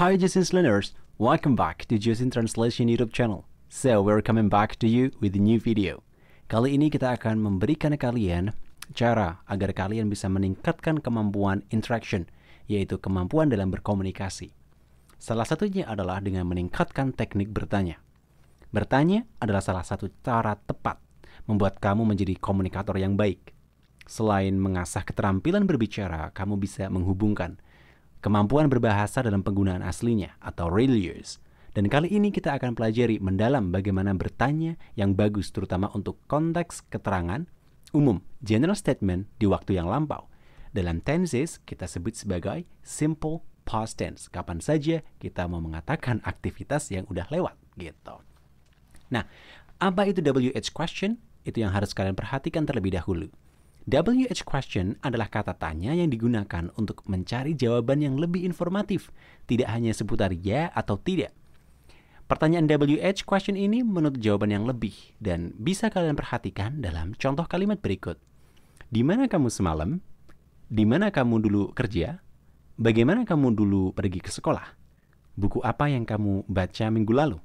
Hi Justin's learners, welcome back to Justin Translation YouTube channel. So we're coming back to you with a new video. Kali ini kita akan memberikan kalian cara agar kalian bisa meningkatkan kemampuan interaction, yaitu kemampuan dalam berkomunikasi. Salah satunya adalah dengan meningkatkan teknik bertanya. Bertanya adalah salah satu cara tepat membuat kamu menjadi komunikator yang baik. Selain mengasah keterampilan berbicara, kamu bisa menghubungkan kemampuan berbahasa dalam penggunaan aslinya atau real use. Dan kali ini kita akan pelajari mendalam bagaimana bertanya yang bagus terutama untuk konteks keterangan umum, general statement di waktu yang lampau. Dalam tenses kita sebut sebagai simple past tense. Kapan saja kita mau mengatakan aktivitas yang udah lewat gitu. Nah, apa itu WH question? Itu yang harus kalian perhatikan terlebih dahulu. WH question adalah kata tanya yang digunakan untuk mencari jawaban yang lebih informatif, tidak hanya seputar ya atau tidak. Pertanyaan WH question ini menuntut jawaban yang lebih dan bisa kalian perhatikan dalam contoh kalimat berikut. Di mana kamu semalam? Di mana kamu dulu kerja? Bagaimana kamu dulu pergi ke sekolah? Buku apa yang kamu baca minggu lalu?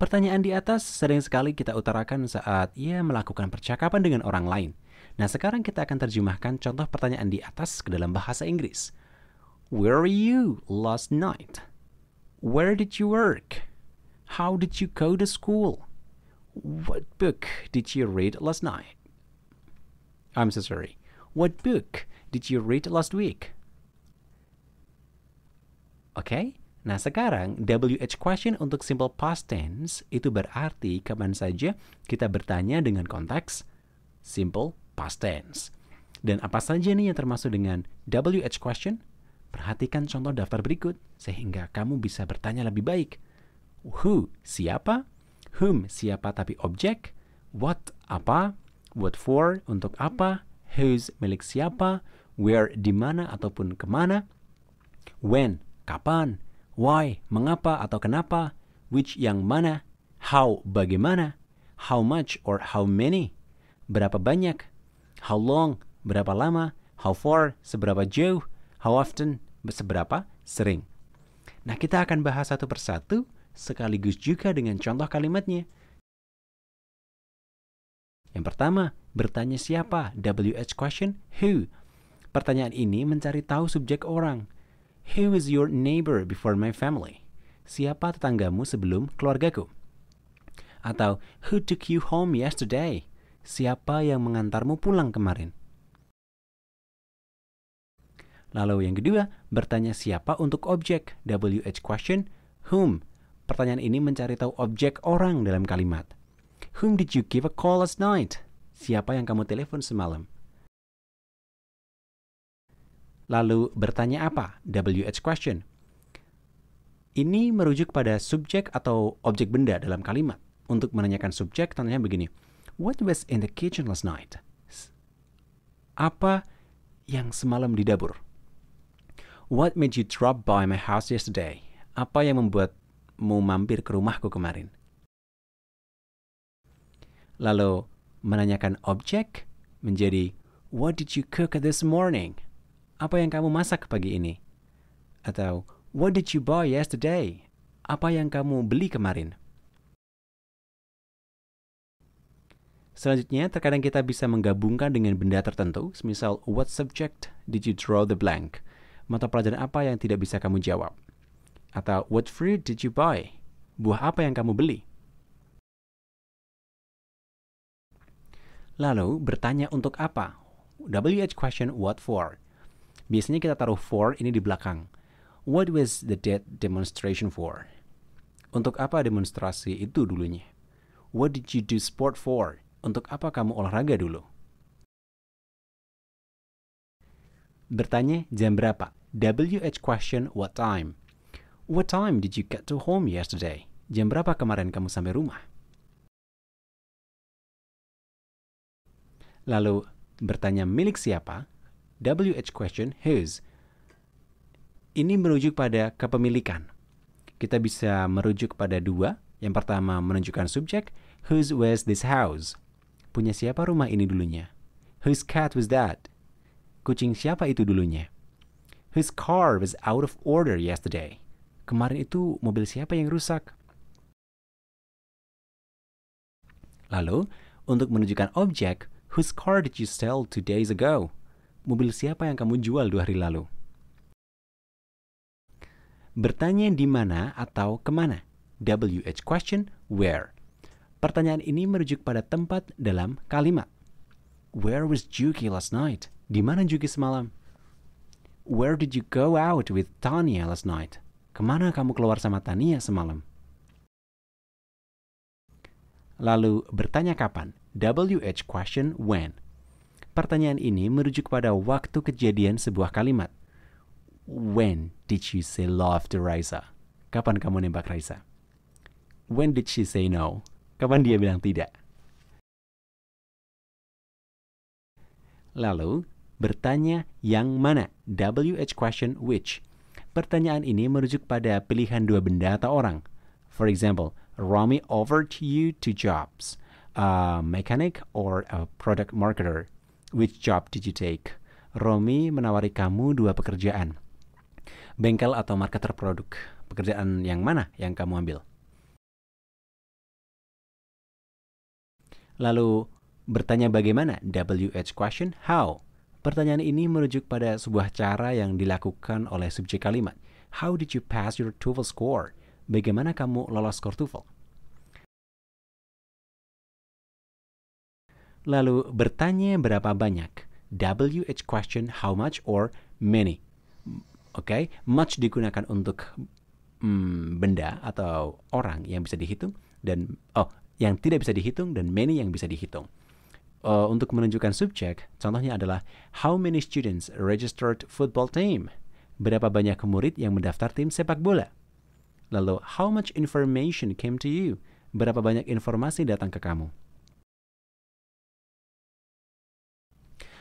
Pertanyaan di atas sering sekali kita utarakan saat melakukan percakapan dengan orang lain. Nah, sekarang kita akan terjemahkan contoh pertanyaan di atas ke dalam bahasa Inggris. Where were you last night? Where did you work? How did you go to school? What book did you read last night? I'm so sorry. What book did you read last week? Okay? Nah, sekarang WH question untuk simple past tense itu berarti kapan saja kita bertanya dengan konteks simple past tense. Dan apa saja nih yang termasuk dengan WH question? Perhatikan contoh daftar berikut sehingga kamu bisa bertanya lebih baik. Who, siapa? Whom, siapa tapi objek. What, apa? What for, untuk apa? Whose, milik siapa? Where, di mana ataupun kemana? When, kapan? Why, mengapa atau kenapa? Which, yang mana? How, bagaimana? How much or how many? Berapa banyak? How long, berapa lama? How far, seberapa jauh? How often, seberapa sering? Nah, kita akan bahas satu persatu sekaligus juga dengan contoh kalimatnya. Yang pertama, bertanya siapa? WH question, who? Pertanyaan ini mencari tahu subjek orang. Who is your neighbor before my family? Siapa tetanggamu sebelum keluargaku? Atau who took you home yesterday? Siapa yang mengantarmu pulang kemarin? Lalu yang kedua, bertanya siapa untuk objek. WH question, whom? Pertanyaan ini mencari tahu objek orang dalam kalimat. Whom did you give a call last night? Siapa yang kamu telepon semalam? Lalu bertanya apa? WH question. Ini merujuk pada subjek atau objek benda dalam kalimat. Untuk menanyakan subjek, tanyanya begini. What was in the kitchen last night? Apa yang semalam di dapur? What made you drop by my house yesterday? Apa yang membuatmu mampir ke rumahku kemarin? Lalu menanyakan objek menjadi What did you cook this morning? Apa yang kamu masak pagi ini? Atau, what did you buy yesterday? Apa yang kamu beli kemarin? Selanjutnya, terkadang kita bisa menggabungkan dengan benda tertentu. Misal, what subject did you draw the blank? Mata pelajaran apa yang tidak bisa kamu jawab? Atau, what fruit did you buy? Buah apa yang kamu beli? Lalu, bertanya untuk apa? WH question, what for? Biasanya kita taruh for ini di belakang. What was the demonstration for? Untuk apa demonstrasi itu dulunya? What did you do sport for? Untuk apa kamu olahraga dulu? Bertanya jam berapa? WH question, what time? What time did you get to home yesterday? Jam berapa kemarin kamu sampai rumah? Lalu bertanya milik siapa? WH question, whose? Ini merujuk pada kepemilikan. Kita bisa merujuk pada dua. Yang pertama menunjukkan subjek, whose was this house? Punya siapa rumah ini dulunya? Whose cat was that? Kucing siapa itu dulunya? Whose car was out of order yesterday? Kemarin itu mobil siapa yang rusak? Lalu, untuk menunjukkan objek, whose car did you sell 2 days ago? Mobil siapa yang kamu jual 2 hari lalu? Bertanya di mana atau kemana? WH question, where? Pertanyaan ini merujuk pada tempat dalam kalimat. Where was Juki last night? Di mana Juki semalam? Where did you go out with Tanya last night? Kemana kamu keluar sama Tania semalam? Lalu bertanya kapan? WH question when. Pertanyaan ini merujuk pada waktu kejadian sebuah kalimat. When did you say love to Raisa? Kapan kamu nembak Raisa? When did she say no? Kapan dia bilang tidak? Lalu, bertanya yang mana? WH question which. Pertanyaan ini merujuk pada pilihan 2 benda atau orang. For example, Rami offered you 2 jobs, a mechanic or a product marketer. Which job did you take? Romi menawari kamu 2 pekerjaan. Bengkel atau marketer produk. Pekerjaan yang mana yang kamu ambil? Lalu, bertanya bagaimana? WH question how. Pertanyaan ini merujuk pada sebuah cara yang dilakukan oleh subjek kalimat. How did you pass your TOEFL score? Bagaimana kamu lolos skor TOEFL? Lalu, bertanya berapa banyak? WH question how much or many. Oke, much digunakan untuk benda atau orang yang bisa dihitung dan yang tidak bisa dihitung dan many yang bisa dihitung. Untuk menunjukkan subjek, contohnya adalah how many students registered football team? Berapa banyak murid yang mendaftar tim sepak bola? Lalu, how much information came to you? Berapa banyak informasi datang ke kamu?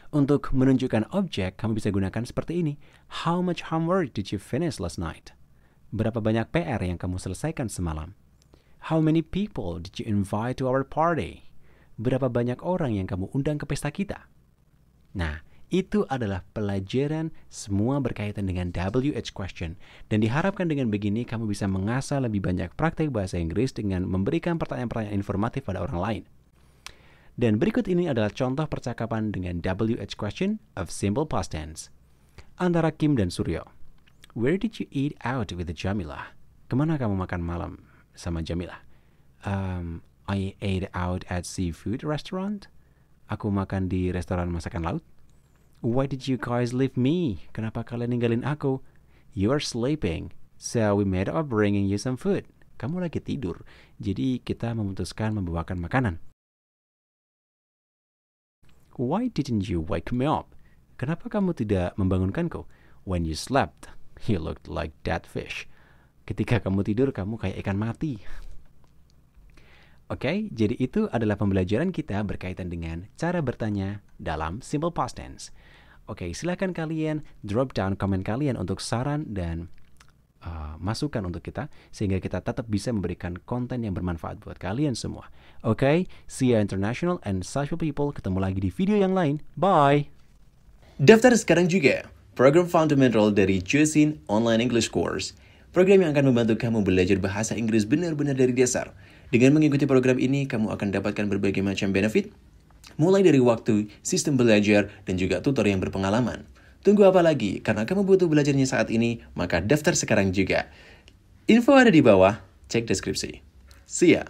Untuk menunjukkan objek, kamu bisa gunakan seperti ini. How much homework did you finish last night? Berapa banyak PR yang kamu selesaikan semalam? How many people did you invite to our party? Berapa banyak orang yang kamu undang ke pesta kita? Nah, itu adalah pelajaran semua berkaitan dengan WH question. Dan diharapkan dengan begini kamu bisa mengasah lebih banyak praktek bahasa Inggris dengan memberikan pertanyaan-pertanyaan informatif pada orang lain. Dan berikut ini adalah contoh percakapan dengan WH question of simple past tense. Antara Kim dan Suryo. Where did you eat out with Jamila? Kemana kamu makan malam sama Jamila? I ate out at seafood restaurant. Aku makan di restoran masakan laut. Why did you guys leave me? Kenapa kalian ninggalin aku? You are sleeping, so we made up bringing you some food. Kamu lagi tidur, jadi kita memutuskan membawakan makanan. Why didn't you wake me up? Kenapa kamu tidak membangunkanku? When you slept, you looked like dead fish. Ketika kamu tidur, kamu kayak ikan mati. Oke, jadi itu adalah pembelajaran kita berkaitan dengan cara bertanya dalam simple past tense. Oke, silakan kalian drop down komen kalian untuk saran dan masukan untuk kita, sehingga kita tetap bisa memberikan konten yang bermanfaat buat kalian semua. Oke, see you international and social people. Ketemu lagi di video yang lain. Bye! Daftar sekarang juga program fundamental dari Josin Online English Course. Program yang akan membantu kamu belajar bahasa Inggris benar-benar dari dasar. Dengan mengikuti program ini, kamu akan dapatkan berbagai macam benefit, mulai dari waktu, sistem belajar, dan juga tutor yang berpengalaman. Tunggu apa lagi? Karena kamu butuh belajarnya saat ini, maka daftar sekarang juga. Info ada di bawah, cek deskripsi. See ya!